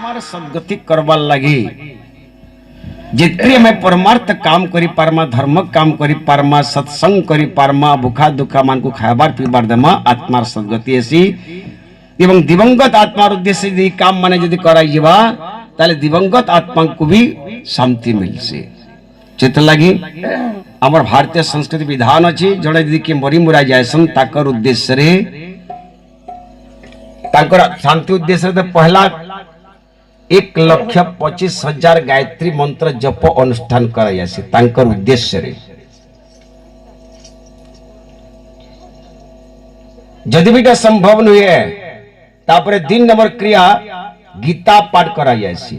आत्मार सद्गति करवार लगी जितने में परमार्थ काम करी पारमा, धर्म काम करी पारमा, सत्संग करी पारमा, भूखा दुखा मान को खाबार पीबार देमा आत्मार सद्गति ऐसी एवं दिवंगत आत्मार उद्देश्य यदि काम माने यदि कराई जीवा ताले दिवंगत आत्मा को भी शांति मिलसे। चित लगी आमर भारतीय संस्कृति विधान अच्छी जड़े यदि के मरी मुरा जायसन ताकर उद्देश्य रे ताकर शांति उद्देश्य रे पहला 1,25,000 गायत्री मंत्र जप अनुष्ठान करायासी तांकर उद्देश्य रे जदि भी संभव नुहे तापरे 3 नंबर क्रिया गीता पाठ करायासी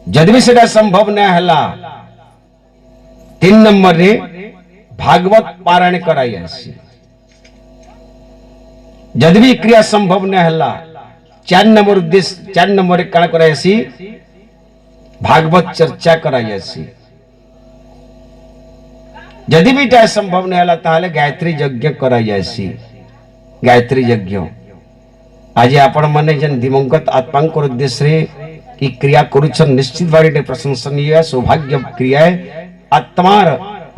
जदि भी सेटा संभव न हला 3 नंबर रे भागवत पारायण करायासी जदि भी क्रिया संभव न हला 4 नंबर उद्देश्य 4 नंबर रे काण करायासी भागवत चर्चा करायासी जदि भी टा संभव न हला ताले गायत्री यज्ञ करायासी गायत्री यज्ञ आज आपण माने जन दिवंगत आत्मांकर उद्देश्य रे की क्रिया करूछन निश्चित भारे प्रशंसनीय सौभाग्य क्रिया आत्मार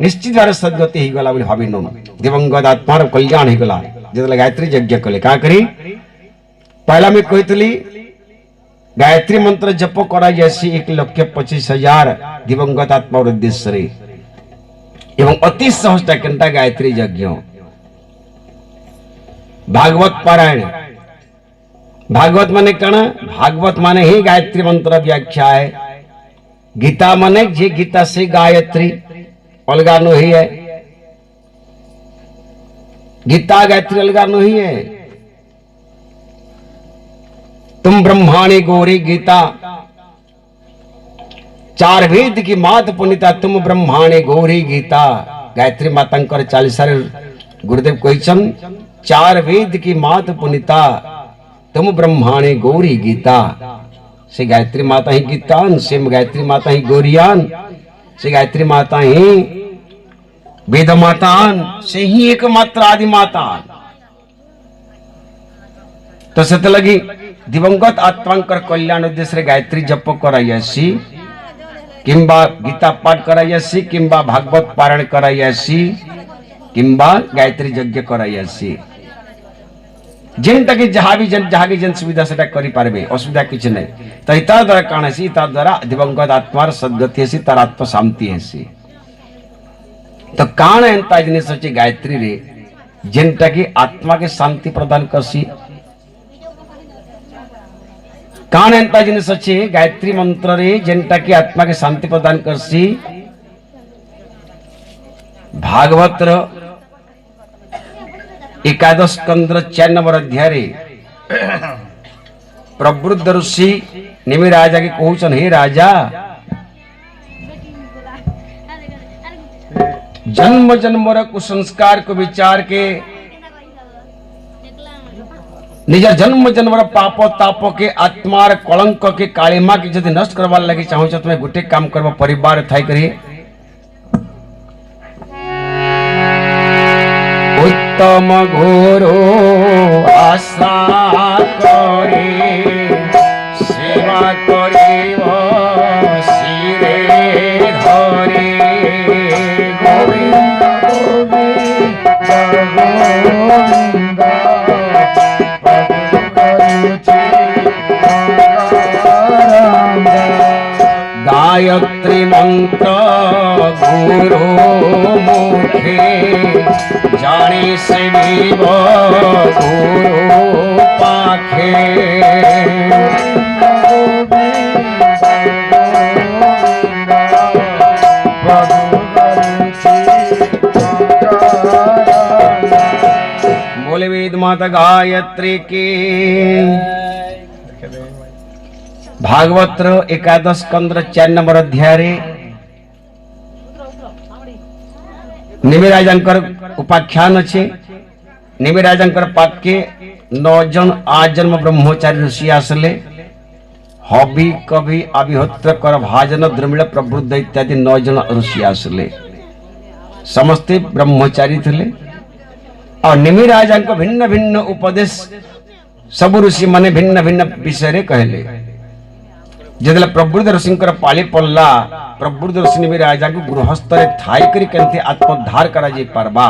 निश्चित भारे सद्गति ही गला बोली भाबिनो दिवंगत आत्मार कल्याण ही गला जेतले गायत्री यज्ञ कले का करी पहला में कहितली गायत्री मंत्र जप करा जैसी 1,25,000 दिवंगत आत्मा उद्देश्य रे एवं अति सहज घंटा गायत्री यज्ञ भागवत पारायण भागवत माने कण भागवत माने ही गायत्री मंत्र व्याख्या है गीता माने जे गीता से गायत्री अलगा नो ही है गीता गायत्री अलगा नो ही है तुम ब्रह्माणी गौरी गीता 4 वेद की मात पुनिता तुम ब्रह्माणी गौरी गीता गायत्री मातांकर 40 गुरुदेव कहिछन 4 वेद की मात पुनिता तुम ब्रह्माणी गौरी गीता से गायत्री माता ही गीतान से गायत्री माता ही गौरियान से गायत्री माता ही वेद मातान से ही एकमात्र आदि मातान तो सत लगी दिवंगत आत्मांकर कल्याण उद्देश्य गायत्री जप करायासी किंबा गीता पाठ करायासी किंबा भागवत पारायण करायासी किंबा गायत्री यज्ञ करायासी जेनटा कि जहाँ भी जन सुविधा से करि पारबे असुविधा किछ नै तो इता द्वारा काण सी ता द्वारा दिवंगत आत्मार सद्गति हेसी तार आत्म शांति हेसी तो काण एंता जिनिस अछि गायत्री रे जेनटा कि आत्मा के शांति प्रदान करसी काण एंता जिनिस अछि गायत्री मंत्र रे जेनटा कि आत्मा के शांति प्रदान करसी भागवत रो 11 स्कंद 4 नंबर अध्याय रे प्रवृद्ध ऋषि निमि राजा के कहउछन हे राजा जन्म जन्मर कुसंस्कार को विचार के निज जन्म जन्मर पाप ताप के आत्मार कलंक के कालिमा के यदि नष्ट करवार लगी चाहू तुम्हें गोटे काम करवा परिवार थाई करी उत्तम गुरु आशा करे सेवा करिव सिरे धरे गोविंद गोविंद गायत्री मंत्र गुरु मुखे जाने से गुरु पाखे बोले वेद माता गायत्री की भागवत 11 स्कंद 4 नंबर अध्याय रे निमिराजंकर उपाख्यान अच्छे निमिराजंकर पाक के 9 जन आजन्म ब्रह्मचारी ऋषि आसले हबी कवि अभिहोत्र कर भाजन द्रमिड़ प्रबुद्ध इत्यादि 9 जन ऋषि आसले समस्ते ब्रह्मचारी थे और निमिराजंक भिन्न भिन्न उपदेश सब ऋषि माने भिन्न भिन्न विषय रे कहले जेदले प्रबुद्ध ऋषि पाली पड़ला प्रबुद्ध ऋषि भी राजा को गृहस्थ रे थाई करी केंते आत्मोद्धार करा जे परबा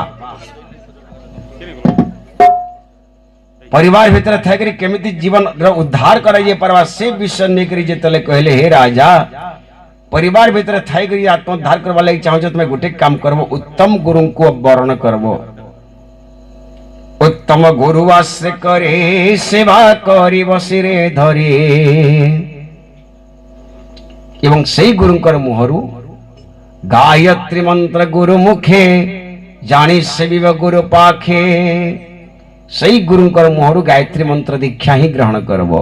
परिवार भीतर थाई करी केमिति जीवन रो उद्धार करा जे परबा से विषय ने करी जेतले कहले हे राजा परिवार भीतर थाई करी आत्मोद्धार करबा लागि चाहो जे तुमे गुटे काम करबो उत्तम गुरु को वर्ण करबो उत्तम गुरु आश्रय करे सेवा करी बसिरे धरे एवं सही गुरुंकर मुहरु गायत्री मंत्र गुरु मुखे जानी सेविव गुरु पाखे सही गुरुंकर मुहरु गायत्री मंत्र दीक्षा ही ग्रहण करबो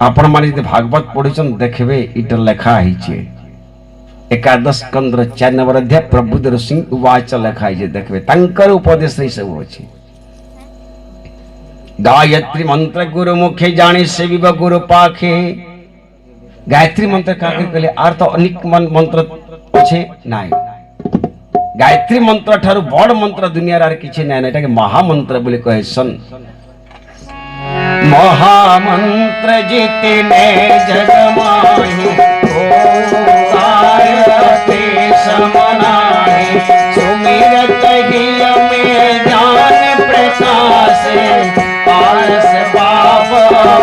आपण माने जे भागवत पढिछन देखबे इट लेखा हिचे एकादश स्कंद 4 नंबर अध्याय प्रबुद्ध ऋषि उवाच लेखा हिचे देखबे तंकर उपदेश रे सब अछि गायत्री मंत्र गुरु मुखे जाने सेविव गुरु पाखे गायत्री मंत्र का कहले आर तो अनेक मंत्र अछि नाही गायत्री मंत्र ठारू बड़ मंत्र दुनिया रे किछि नै एटा के महामंत्र बोले कहे सन महामंत्र जितने जग माहि ओंकारते समनाहि सुमिरत हिय में ज्ञान प्रकाश आलस पाप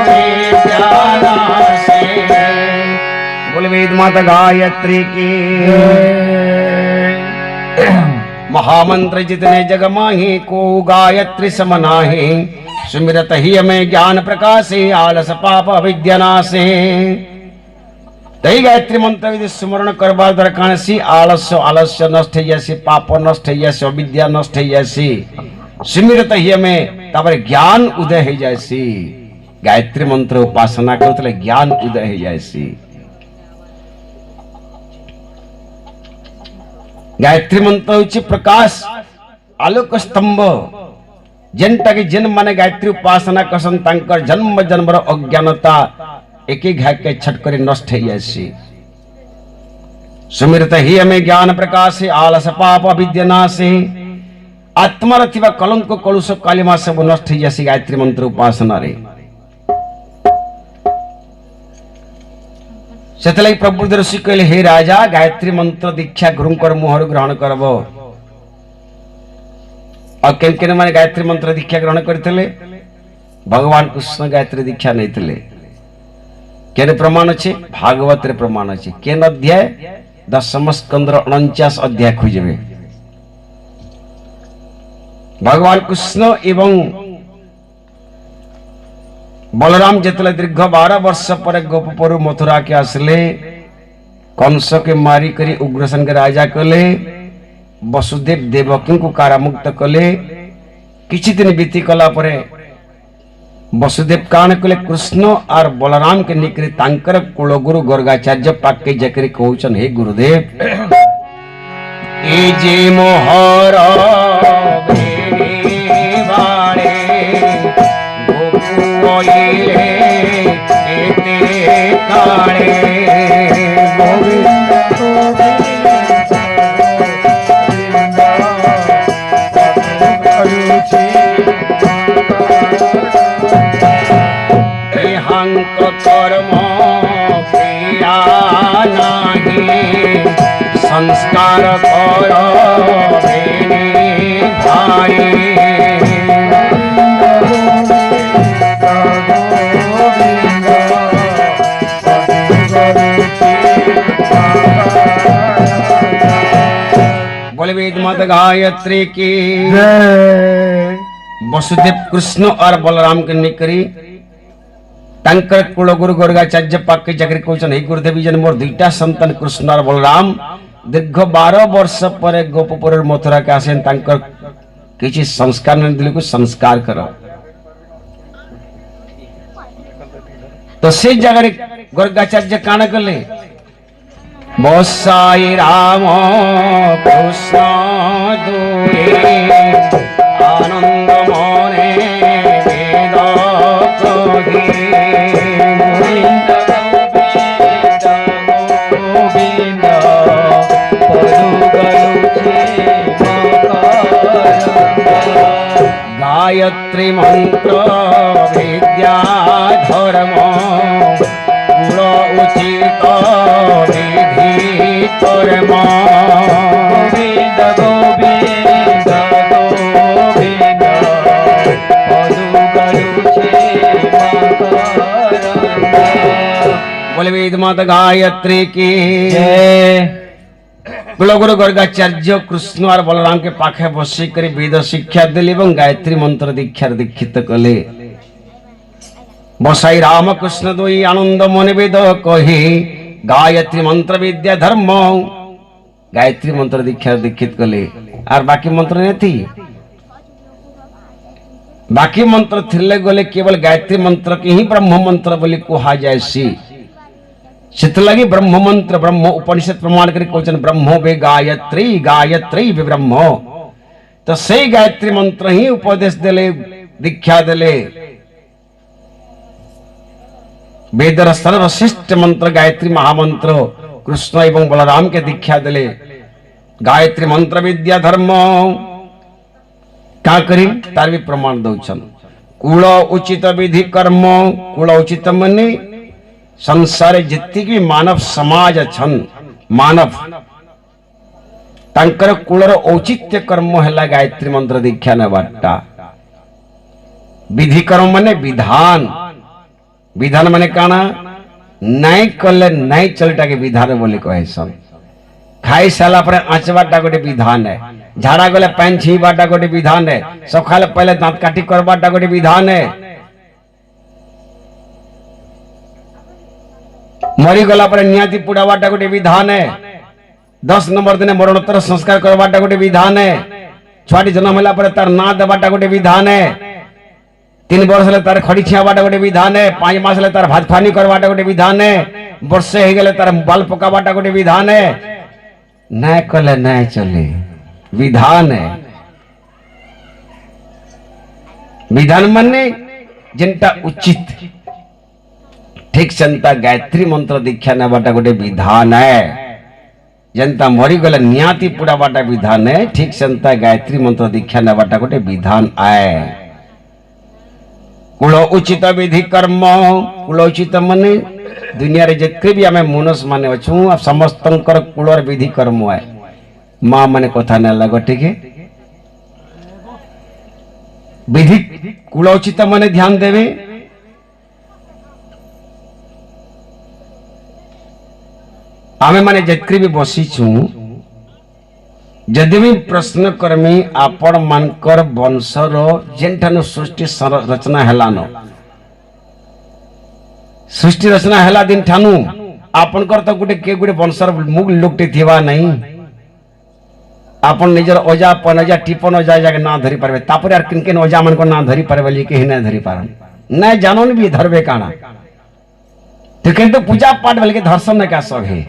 विद्यानाशे बोले वेद माता गायत्री की महामंत्र जितने जग माहि को गायत्री समनाहि सुमिरत ही में ज्ञान प्रकाशे आलस पाप विद्यानाशे तई गायत्री मंत्र यदि स्मरण करबा द्वारा कानसी आलस्य आलस्य नष्ट जैसी पाप नष्ट जैसी विद्या नष्ट जैसी सुमिरत ही में तापर ज्ञान उदय हो जैसी गायत्री मंत्र उपासना करतले ज्ञान उदय हो जैसी गायत्री मंत्र होची प्रकाश आलोक स्तंभ जेनटा के जन माने गायत्री उपासना करसन तांकर जन्म जन्मर अज्ञानता एक एक घाक के छट करे नष्ट हो जैसी सुमिरत ही हमें ज्ञान प्रकाश आलस पाप विद्यानाशे आत्मा रथिबा कलंक कलुष कालिमा सब नष्ट हो जैसी गायत्री मंत्र उपासना रे सेतलाई प्रबुद्ध ऋषि कहले हे राजा गायत्री मंत्र दीक्षा गुरुंकर मुहर ग्रहण करबो और केन केन माने गायत्री मंत्र दीक्षा ग्रहण करथिले भगवान कृष्ण गायत्री दीक्षा नैथिले केन प्रमाण अछि भागवत रे प्रमाण अछि केन अध्याय 10 स्कंद 49 अध्याय खोजबे भगवान कृष्ण एवं बलराम जेतले दीर्घ 12 वर्ष पर गोपपुर मथुरा के आसले कंस के मारी करी उग्रसेन के राजा कले वसुदेव देवकी को कारामुक्त कले किछि दिन बीती कला परे वसुदेव कान कले कृष्ण और बलराम के निकरी तांकर कुलगुरु गर्गाचार्य पाके जकरी कहउछन हे गुरुदेव ए जे मोहर भेनी बाळे गोपुइले एते काळे कर्म प्रिया नहीं संस्कार कर भाई बोले वेद माता गायत्री की वसुदेव कृष्ण और बलराम के निकरी तांकर कुलगुरु गर्गाचार्य पाके जकरी कहउछन हे गुरुदेव जन मोर दुईटा संतान कृष्ण और बलराम दीर्घ 12 वर्ष पर गोपपुर मथुरा के आसेन तांकर किछि संस्कार न दिले को संस्कार करो तो से जगह गर्गाचार्य कान कले बसाई राम कृष्ण दुए आनंद मने वेद कहि गायत्री मंत्र विद्या धर्म कुल उचित विधि कर्म गोविंद गोविंद गोविंद बोले वेद माता गायत्री की कुलगुरु गर्गाचार्य कृष्ण और बलराम के पाखे बसिक वेद शिक्षा देले एवं गायत्री मंत्र दीक्षार दीक्षित कले बसाई रामकृष्ण दुई आनंद मन वेद कहे गायत्री मंत्र विद्या धर्म गायत्री मंत्र दीक्षार दीक्षित कले और बाकी मंत्र नहीं थी बाकी मंत्र थिले गले केवल गायत्री मंत्र की ही ब्रह्म मंत्र बोली कहा जाए लगी ब्रह्म मंत्र ब्रह्म उपनिषद प्रमाण कर क्वेश्चन ब्रह्मो वे गायत्री गायत्री वे ब्रह्म तो सही गायत्री मंत्र ही उपदेश देले दीक्षा देले वेदर सर्वश्रेष्ठ मंत्र गायत्री महामंत्र कृष्ण एवं बलराम के दीक्षा देले गायत्री मंत्र विद्या धर्म क्या करी तार भी प्रमाण दौन कूल उचित विधि कर्म कूल उचित मने संसार जितकी भी मानव समाज छन मानव तांकर कूलर औचित्य कर्म है गायत्री मंत्र दीक्षा नेबाटा विधि कर्म माने विधान विधान माने काना नहीं कले नहीं चलटा के विधान बोली कहे सन खाई साला पर आंचवाटा गोटे विधान है झाड़ा गले पैन छीबाटा गोटे विधान है सकाले पहले दांत काटी करबाटा गोटे विधान है मरी गला पर नियाती पुड़ावाटा गोटे विधान है 10 नंबर दिन मरणोत्तर संस्कार करवाटा गोटे विधान है छुआटी जन्म होला पर तार ना देवाटा गोटे विधान है 3 वर्ष ले तार खड़ी छियावाटा गोटे विधान है 5 मास ले तार भात फानी करवाटा गोटे विधान है वर्षे हे गेले तार बाल पकावाटा गोटे विधान है न कले न चले विधान है विधान माने जिनटा उचित ठीक जनता गायत्री मंत्र दीक्षा नेबाटा गोटे विधान है जनता मरी गले नियाती पुड़ावाटा विधान है ठीक जनता गायत्री मंत्र दीक्षा नेबाटा गोटे विधान आए कुल उचित विधि कर्म कुल उचित माने दुनिया रे जितके भी आमे मनुष्य माने अछु समस्तंकर कुलर विधि कर्म है मां माने कथा न लगो ठीक है विधि कुल उचित माने ध्यान देवे आमे माने जितके भी बसीचु जदि भी प्रश्न करमी आपण मानकर वंशर जेनठानु सृष्टि रचना हेलानो सृष्टि रचना हेला दिन ठानु आपनकर तो गुटे के गुटे वंशर मुग लोकटे थिबा नहीं आपण निजर ओजा पनजा टिपन ओजा जाके ना धरि परबे तापर यार किन किन ओजा मन को ना धरि परबे ले के ना धरि पारन ना जानन भी धरबे काना तो किंतु पूजा पाठ बल के दर्शन का सब है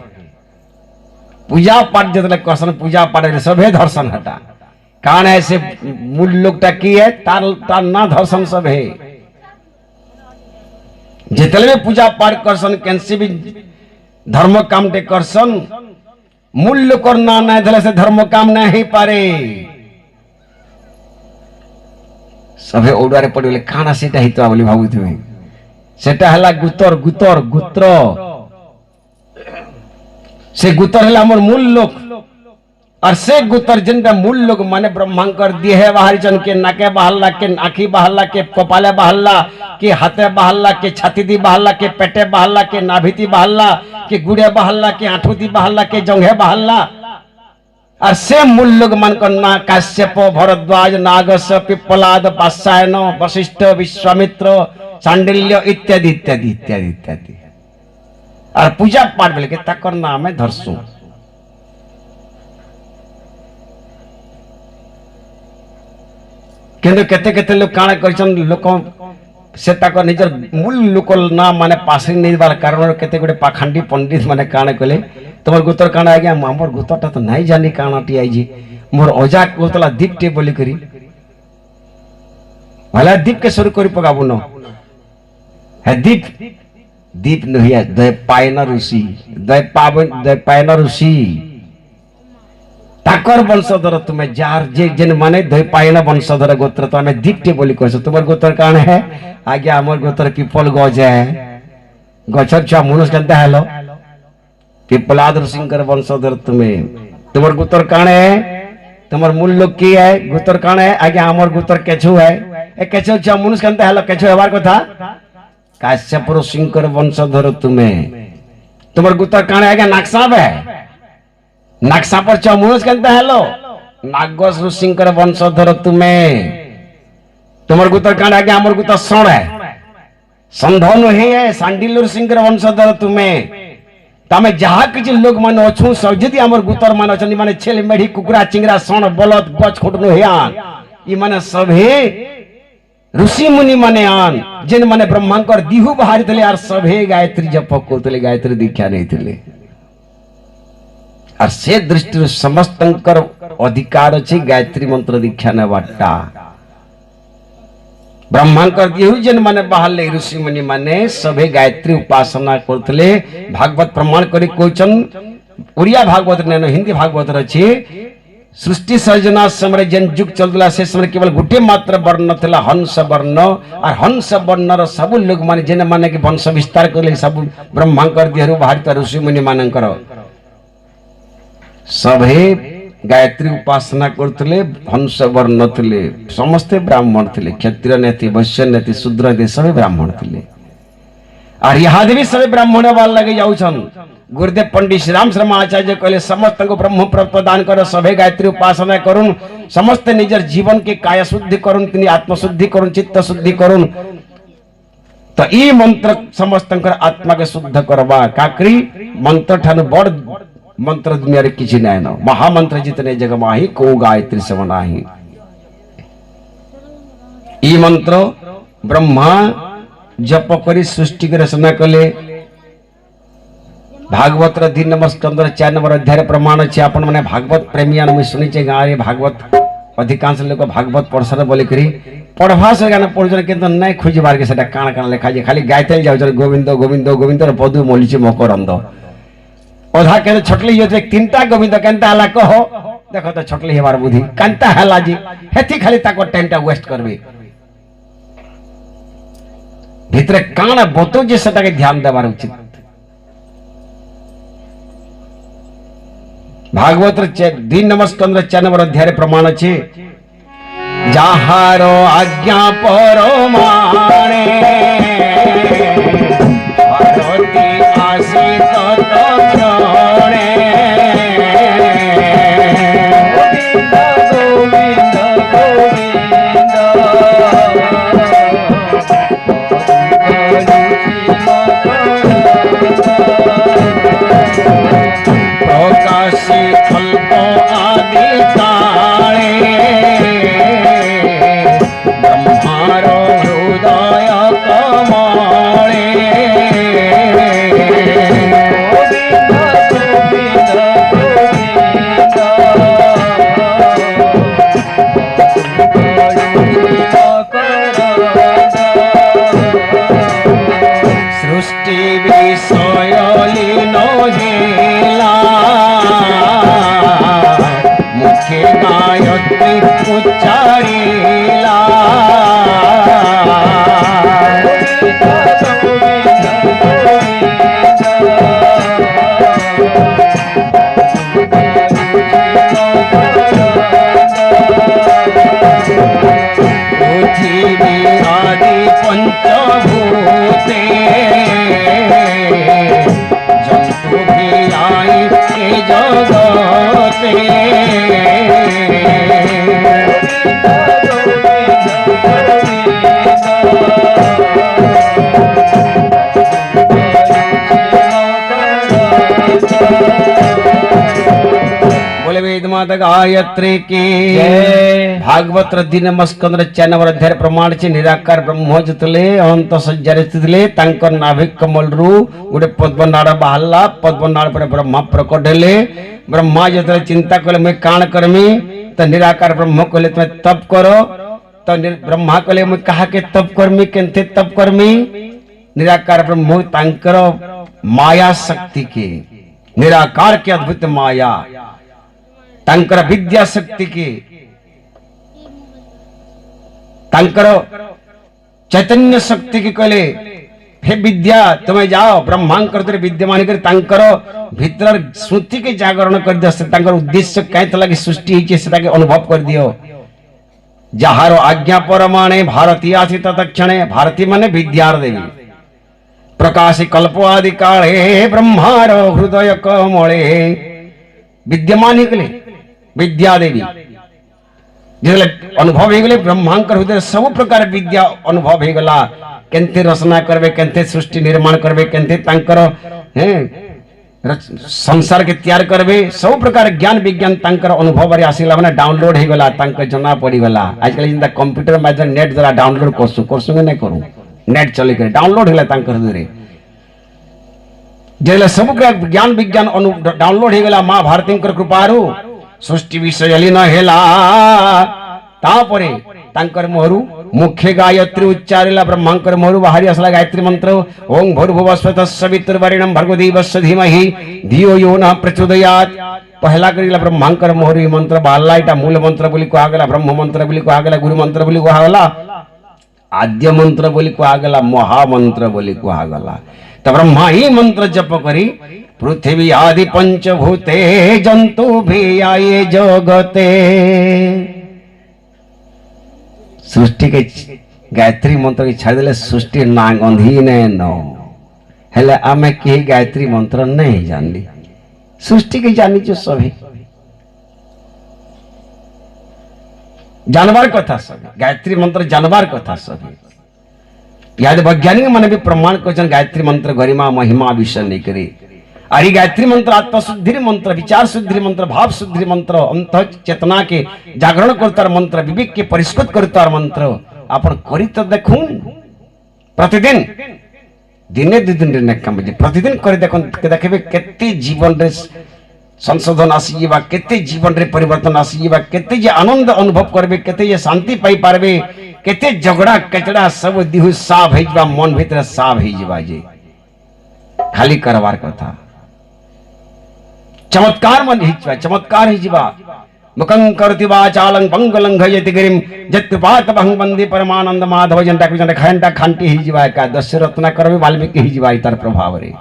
पूजा पाठ जतले करसन पूजा पाठ सभे दर्शन हटा कान ऐसे मूल लोकटा की है तार ना दर्शन सब है जितले भी पूजा पाठ करसन कैंसी भी धर्म काम टे करसन मूल लोकर ना नहीं धले से धर्म काम नहीं पारे सभे ओडारे पड़े खाना सेटा ही तो बोली भाबु थवे सेटा हला गुतर गुतर गुत्र से गुतर है हमर मूल लोक और से गुतर जिनका मूल लोक माने ब्रह्मांकर देह बाहरी जन के नाके बहल्ला के आँखी बहल्ला के कपाले बहल्ला के हाथे बहल्ला के छाती दी बहल्ला के पेटे बहल्ला के नाभिती बहल्ला के गुड़े बहल्ला के आठुती बहल्ला के जंघे बहल्ला और से मूल लोक मान कर ना काश्यप भरद्वाज नागस पिप्पलाद पाशायन वशिष्ठ विश्वामित्र सांडिल्य इत्यादि इत्यादि इत्यादि इत्यादि और पूजा पाठ बोले के तकर नाम है धरसु किंतु केते केते लोग काना करछन लोक से तक निजर मूल लोक ना माने पासरी नहीं बार कारण केते गुडे पाखंडी पंडित माने काना कले तमर गुतर काना आ गया हमर गुतरटा तो नहीं जानी काना टी आई जी मोर ओजा गोतला दीप टे बोली करी भला दीप के शुरू करी पगाबु न है दीप दीप नहिया दय पायना ऋषि दय पावन दय पायना ऋषि ताकर वंशधर तुम्हें जार जे जेन माने धई पायना वंशधर गोत्र तो हमें दीप्ति बोली कहसो तुमर गोत्र काण है आगे हमर गोत्र पिपल गज है गछर छुआ मनुष्य केनता हेलो पिपलाद ऋषिंकर वंशधर तुम्हें तुमर गोत्र काण है तुमर मूल लोग की है गोत्र काण है आगे हमर गोत्र केछु है ए केछु छुआ मनुष्य केनता हेलो केछु हेबार कथा काश्यप ऋषिंकर वंशधर तुम्हें तुमर गोत्र काण है आगे नागसाप है नागसा पर चमुनस कहता हेलो नागस ऋषिंकर वंशधर तुम्हें तुमर गुतर कांड आगे हमर गुतर सण है संधन है सांडिल ऋषिंकर वंशधर तुम्हें तमे जहा किछ लोग मन अछु सब जदी हमर गुतर मन अछन माने छेल मेढी कुकुरा चिंगरा सण बलद गच खोटनो हेयान ई माने सभे ऋषि मुनि माने आन जिन माने ब्रह्मांकर दिहु बाहर थले आर सभे गायत्री जप करतले गायत्री दीक्षा नै थले और से दृष्टि समस्त अधिकार अच्छे गायत्री मंत्र दीक्षा नेबाटा ब्रह्मांकर दिहुजन माने बाहर ऋषि मुनि माने सभे गायत्री उपासना करथले भागवत प्रमाण करी कोचन उड़िया भागवत ने हिंदी भागवत रछि सृष्टि सर्जना समय जन जुग चलला से समय केवल गुटे मात्र वर्ण थला हंस वर्ण और हंस वर्ण र सब लोग माने जेने माने कि वंश विस्तार करले सब ब्रह्मांकर दिहरु भारत ऋषि मुनि मानकर सभे गायत्री उपासना करथले हंस वर्ण थिले समस्ते ब्राह्मण थिले क्षत्रिय नेति वैश्य नेति शूद्र नेति सभी ब्राह्मण थिले और यहाँ भी सभी ब्राह्मण वाल लगे जाउछन गुरुदेव पंडित श्री राम शर्मा आचार्य कहले समस्त को ब्रह्म प्रदान कर सभे गायत्री उपासना करुन समस्त निजर जीवन के काया शुद्धि करुन तिनी आत्म शुद्धि करुन चित्त शुद्धि करुन तो ई मंत्र समस्त आत्मा के शुद्ध करवा काकरी मंत्र ठानु बड़ मंत्र दुनिया रे किछि नै न महामंत्र जितने जग माही को गायत्री सवनाही ई मंत्र ब्रह्मा जप करी सृष्टि के रचना कले भागवत र 3 नंबर स्कंदर 4 नंबर अध्याय प्रमाण अछि आपण माने भागवत प्रेमियान मुई सुनि छै गारे भागवत अधिकांश लोक भागवत पढ़सर बोली करी पढ़भा से गाना पढ़जन किंतु नै खुजि बार के सेटा काण काण लेखा जे खाली गायते जाउ गोविंद गोविंद गोविंद र पदु मोलिछि मकरंद ओधा के छटली ये तीनटा गोविंद केनता हला कहो देखो तो छटली हेबार बुद्धि केनता हला जी हेथि खाली ताको टाइमटा वेस्ट करबे भितरे काण बतो जे सेटा के ध्यान देबार उचित भागवत 3 नंबर स्कंद 4 नंबर अध्याय प्रमाण अछि जाहारो आज्ञा परमाणे भारती आसी गायत्री की भागवत 3 नंबर स्कंद 4 नंबर अध्याय प्रमाण छे निराकार ब्रह्म जतले अनंत सज्जारे स्थितले तांकर नाभिक कमल रु गोटे पद्मनाड़ बाहरला पद्मनाड़ पर ब्रह्मा प्रकट हेले ब्रह्मा जतले चिंता कले मैं काण करमी तो निराकार ब्रह्म कहले तुम तप करो तो ब्रह्मा कहले मैं कहा के तप करमी केनते तप करमी निराकार ब्रह्म तांकर माया शक्ति के निराकार के अद्भुत माया तांकर विद्या शक्ति के तांकर चैतन्य शक्ति की कहले हे विद्या तुम्हें जाओ ब्रह्मांकर तेरे विद्यमान कर तांकर भीतर स्मृति के जागरण कर दियो तांकर उद्देश्य कहीं तला की सृष्टि ही सेटा के अनुभव कर दियो जहारो आज्ञा परमाणे भारतीय आसी तत्क्षणे भारती माने विद्यार देवी प्रकाश कल्प आदि काले ब्रह्मार हृदय कमले विद्यमान निकले विद्या देवी जिले अनुभव हो गले ब्रह्मांकर हृदय सब प्रकार विद्या अनुभव हो गला केंते रचना करबे केंते सृष्टि निर्माण करबे केंते तांकर संसार के तैयार करबे सब प्रकार ज्ञान विज्ञान तांकर अनुभव रे आसिला माने डाउनलोड हो गला तांकर जना पड़ी गला आजकल जिंदा कंप्यूटर माध्यम नेट द्वारा डाउनलोड करसु नहीं करू नेट चली कर डाउनलोड होला तांकर हृदय रे जेले सब ज्ञान विज्ञान डाउनलोड हो गला मां भारती कृपारू सृष्टि विषय लीन हेला तापरे तांकर मोहरु मुख्य गायत्री उच्चारिला ब्रह्मांकर मोहरु बाहरी असला गायत्री मंत्र ओम भूर्भुवः स्वः सवितुर्वरेण्यं भर्गो देवस्य धीमहि धियो यो नः प्रचोदयात् पहला करिला ब्रह्मांकर मोहरु मंत्र बाहला इटा मूल मंत्र बोली को आगला ब्रह्म मंत्र बोली को आगला गुरु मंत्र बोली को आगला आद्य मंत्र बोली को आगला महामंत्र बोली को आगला तो ब्रह्मा ही मंत्र जप करी पृथ्वी आदि पंचभूते जंतु भी आए जगते सृष्टि के गायत्री मंत्र की छाड़ देले सृष्टि ना गंधी ने न हेले आमे के गायत्री मंत्र नहीं जानली सृष्टि के जानी जो सभी जानवर कथा सब गायत्री मंत्र जानवर कथा सब याद वैज्ञानिक माने भी प्रमाण कर गायत्री मंत्र गरिमा महिमा विषय नहीं करे अरे गायत्री मंत्र आत्मशुद्धि मंत्र विचार शुद्धि मंत्र भाव शुद्धि मंत्र अंत चेतना के जागरण करतार मंत्र विवेक के परिष्कृत करतार मंत्र आपण करी तो देखूं प्रतिदिन दिने दु दिन रे काम प्रतिदिन करी देखो देखबे केते जीवन रे संशोधन आसीबा केते जीवन रे परिवर्तन आसीबा केते जे आनंद अनुभव करबे केते जे शांति पाई पारबे केते झगड़ा कचड़ा सब दिहु साफ हेजबा मन भीतर साफ हेजबा जे खाली करवार कथा चमत्कार मन हिजवा चमत्कार हिजवा मुखं करति वाचालं पंगलंघयति गिरिम जत्पात बहु वंदे परमानंद माधव जंटा खंटा खांटी हिजवा का दश रत्न करबे वाल्मीकि हिजवा इतर प्रभाव रे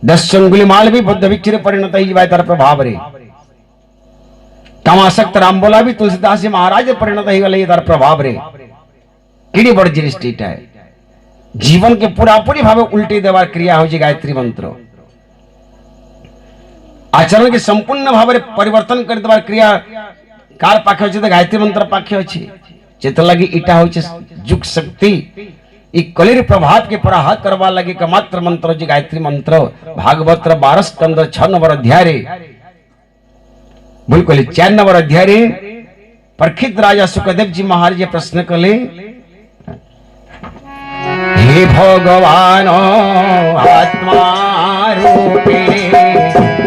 दश अंगुली माल भी बुद्ध विचिर परिणत हिजवा इतर प्रभाव रे कामासक्त राम बोला भी तुलसीदास जी महाराज परिणत ही गले इतर प्रभाव रे किडी बड़ जिनिष्टिट है जीवन के पूरा पूरी भाव उल्टी देवार क्रिया हो गायत्री मंत्र आचरण के संपूर्ण भाव में परिवर्तन कर देवार क्रिया कार पाखे अच्छे गायत्री मंत्र पाखे अच्छे चेत लगी इटा हो जुग शक्ति कलिर प्रभाव के पराहत करवा लगे एकमात्र मंत्र जी गायत्री मंत्र भागवत 12 स्कंद 6 नंबर अध्याय बिल्कुल 4 नंबर अध्याय परीक्षित राजा सुखदेव जी महाराज प्रश्न कले हे भगवान आत्मा रूपे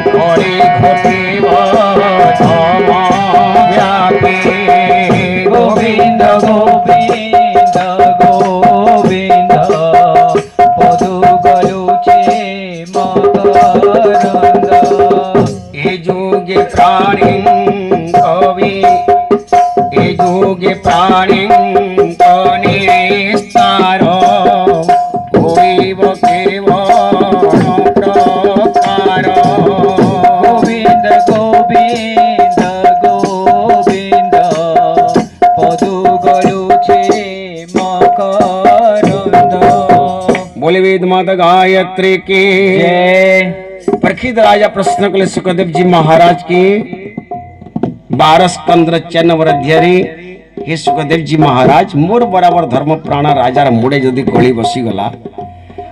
घोड़े घोटे व्यापे गोविंद गोविंद गोविंद पदु गलुचे मकरंद ए जोगे प्राणी कवि ए जोगे प्राणी कनिस्तार बोले वेद माता गायत्री के परीक्षित राजा प्रश्न कले सुखदेव जी महाराज के 12 स्कंद 4 नंबर अध्याय हे सुखदेव जी महाराज मोर बराबर धर्म प्राण राजार मुड़े जदि गली बसी गला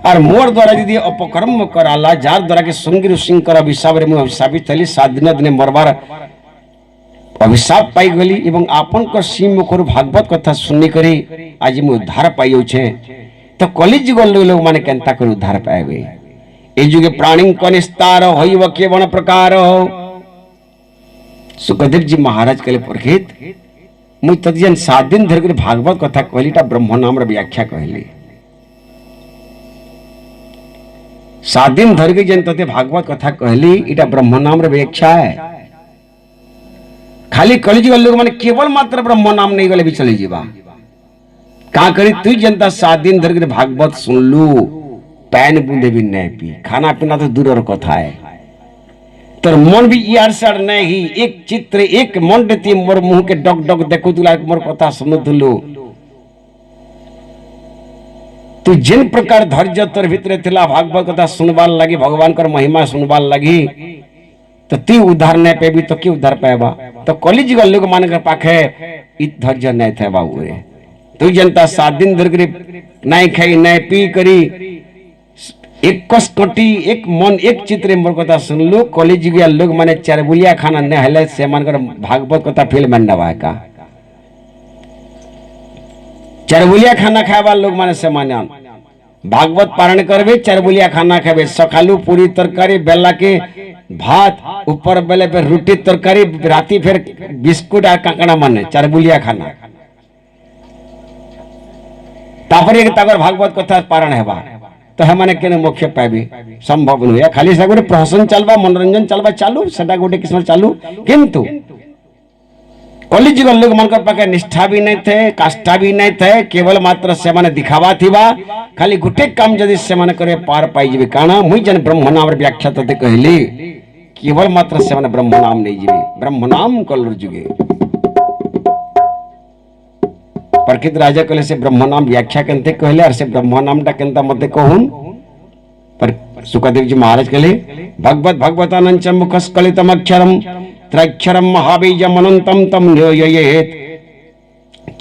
और मोर द्वारा यदि अपकर्म कराला जार द्वारा के संगी ऋषिंकर अभिशाप रे मु अभिशापित थली 7 दिन दिन मरबार अभिशाप पाई गली एवं आपन को सी मुखर भागवत कथा सुनी करी आज मु उद्धार पाइयो छे तो कलिज जुग लोग माने केंता कर उद्धार पाएबे ए जुगे प्राणी कनिस्तार होइब केवण प्रकार सुखदेव जी महाराज कहले परीक्षित मु तदियन 7 दिन धर भागवत कथा कहलीटा ब्रह्म नाम रे व्याख्या कहली 7 दिन धर के जन तते भागवत कथा कहली इटा ब्रह्म नाम रे व्याख्या है खाली कलिजुग लोग माने केवल मात्र ब्रह्म नाम नहीं गले भी चली जीवा का करी तू जनता 7 दिन धर के भागवत सुनलू पैन बूंदे भी नहीं पी खाना पीना तो दूर कथा है तर मन भी यार सर नहीं एक चित्र एक मन देती मोर मुंह के डग डग देखु तुला मोर कथा सुनुथुलु तू जिन प्रकार धैर्य तोर भितरे थिला भागवत कथा सुनबार लगी भगवान कर महिमा सुनबार लगी तो ती उद्धार नहीं पेबी तो की उद्धार पाएबा तो कलिजुग लोग मान के पाखे इत धैर्य नहीं थे बाबू रे तू जनता 7 दिन धर के नहीं खाई नहीं पी करी एक कष्टी एक मन एक चित्र मोर कथा सुनलु कलिजुगिया लोग माने चारबुलिया खाना ने हले से मानकर भागवत कथा फिल्म में नवा का चारबुलिया खाना खावा लोग माने से माने भागवत पारण करबे चारबुलिया खाना खाबे सकालू पूरी तरकारी बेला के भात ऊपर बेले पे रोटी तरकारी राती फिर बिस्कुट आ काकड़ा माने चारबुलिया खाना तापर एक तागर भागवत कथा पारण हेबा तो हमने केने मोक्ष पाबी संभव नुया खाली सगुरे प्रहसन चलबा मनोरंजन चलबा चालू सेटा गोटे किस्म चालू किंतु कलिजुग लोग मन पाखे निष्ठा भी नहीं थे काष्ठा भी नहीं थे केवल मात्र से माने दिखावा थिबा खाली गुटे काम जदि से माने करे पार पाई जीवे काना मुई जन ब्रह्म नाम व्याख्या तते कहली केवल मात्र से माने ब्रह्म नाम नहीं जीवे ब्रह्म नाम कलर जुगे प्रकृत राजा कहले से ब्रह्म नाम व्याख्या केनते कहले और से ब्रह्म नामटा केनता मते कहून पर सुखदेव जी महाराज कहले भगवत भगवतानंच मुखस्कलितम अक्षरम त्रक्षरम महाबीजम अनंतम तम न्योययेत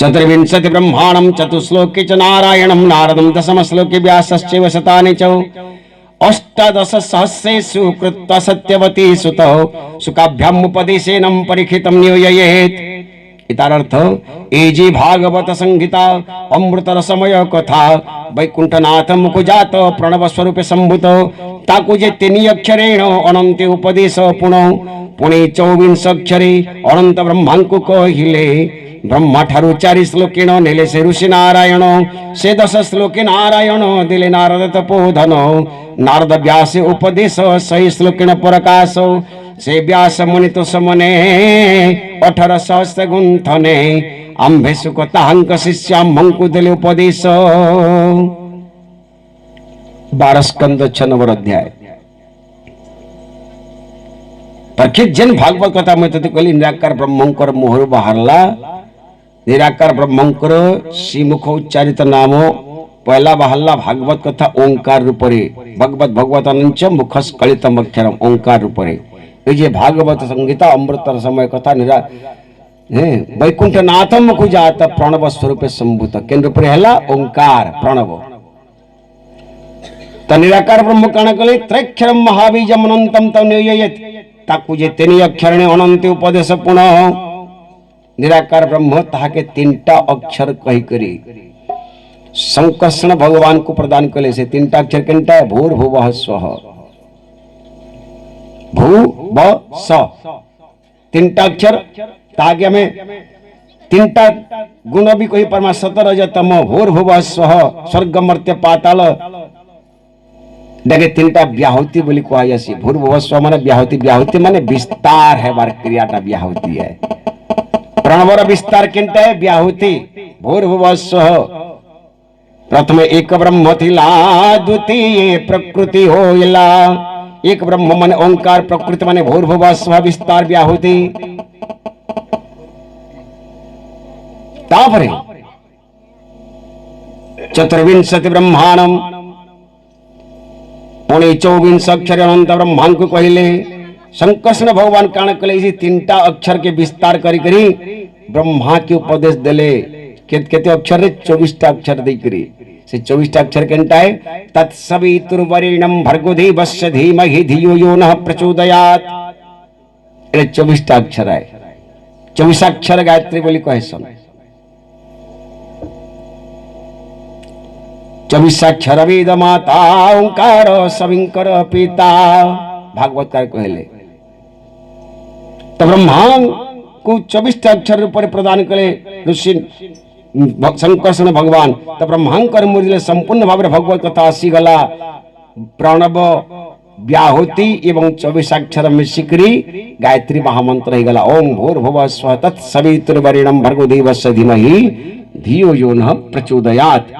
चतुर्विंशति ब्रह्माणम चतुश्लोके च नारायणम नारदम दशम श्लोके व्यासश्चैव शतानि च अष्टादश सहस्रेषु कृत्वा सत्यवती सुतौ सुकाभ्याम उपदेशेनं परीक्षितं न्योययेत इतारर्थ एजी भागवत संहिता अमृत रसमय कथा वैकुंठनाथ मुकुजात प्रणव स्वरूप संभूत ताकु जे 3 अक्षरेण अनंत उपदेश पुणे 24 अक्षरे अनंत ब्रह्मांकु कहिले ब्रह्मा ठारु 4 श्लोकेण नेले से ऋषि नारायण से 10 श्लोके नारायण दिले नारद तपोधन नारद व्यास उपदेश 6 श्लोकेण प्रकाश से व्यास मुनि तो समने 18 सहस्र गुंथने आंबे सुकतांक शिष्याम मंकु दिले उपदेश 12 स्कंद 6 नंबर अध्याय प्रकृत जन भागवत कथा में तो कहली निराकार ब्रह्मंकर मोहर बाहरला निराकार ब्रह्मंकर श्रीमुख उच्चारित नाम पहला बाहरला भागवत कथा ओंकार रूपरे भगवत भगवतानंच मुखस्कलितम अक्षरम ओंकार रूपरे ये भागवत संहिता अमृत समय कथा निरा वैकुंठनाथ मुकुजात प्रणव स्वरूप संभूत केन रूपरे हला ओंकार प्रणव त निराकार ब्रह्म कण कले त्रैक्षरम महाबीजम अनंतम तम न्योययेत ताकु जे 3 अक्षर ने अनंत उपदेश पुनः निराकार ब्रह्म ताके 3टा अक्षर कही करी संकर्षण भगवान को प्रदान कले से 3टा अक्षर केनटा भूर्भुवः स्वः भू ब स 3टा अक्षर ताके हमें 3टा गुण भी कही परमा सतरजतम भूर्भुवः स्वः स्वर्ग मर्त्य पाताल देखे 3टा व्याहुति बोली कहा जासी भूर्भुवः स्व माने व्याहुति माने विस्तार है बार क्रियाटा व्याहुति है प्रणवर विस्तार केनटा है व्याहुति भूर्भुवः स्व प्रथम एक ब्रह्म थिला द्वितीय प्रकृति होइला एक ब्रह्म माने ओंकार प्रकृति माने भूर्भुवः स्व विस्तार व्याहुति तापरे चतुर्विंशति ब्रह्मांडम पुणे 24 अक्षर अनंत ब्रह्मांड को कहले संकर्षण भगवान काण कले इसी 3टा अक्षर के विस्तार करी करी ब्रह्मा के उपदेश देले केते अक्षर रे 24टा अक्षर दे करी से 24टा अक्षर केनटा है तत्सवितुर्वरेण्यं भर्गो देवस्य धीमहि धियो यो नः प्रचोदयात् ये 24टा अक्षर है 24 अक्षर गायत्री बोली कहे सन 24 अक्षर वेद माता ओंकार सविंकर पिता भागवत का कहले तो ब्रह्मा को 24 अक्षर पर प्रदान करे ऋषि संकर्षण भगवान तो ब्रह्मांकर मुझे संपूर्ण भाव भगवत कथा आसी गला प्रणव व्याहुति एवं 24 अक्षर मिशिकरी गायत्री महामंत्र हो गला ओम भूर्भुवः स्वः तत्सवितुर्वरेण्यं भर्गो देवस्य धीमहि धियो यो नः प्रचोदयात्।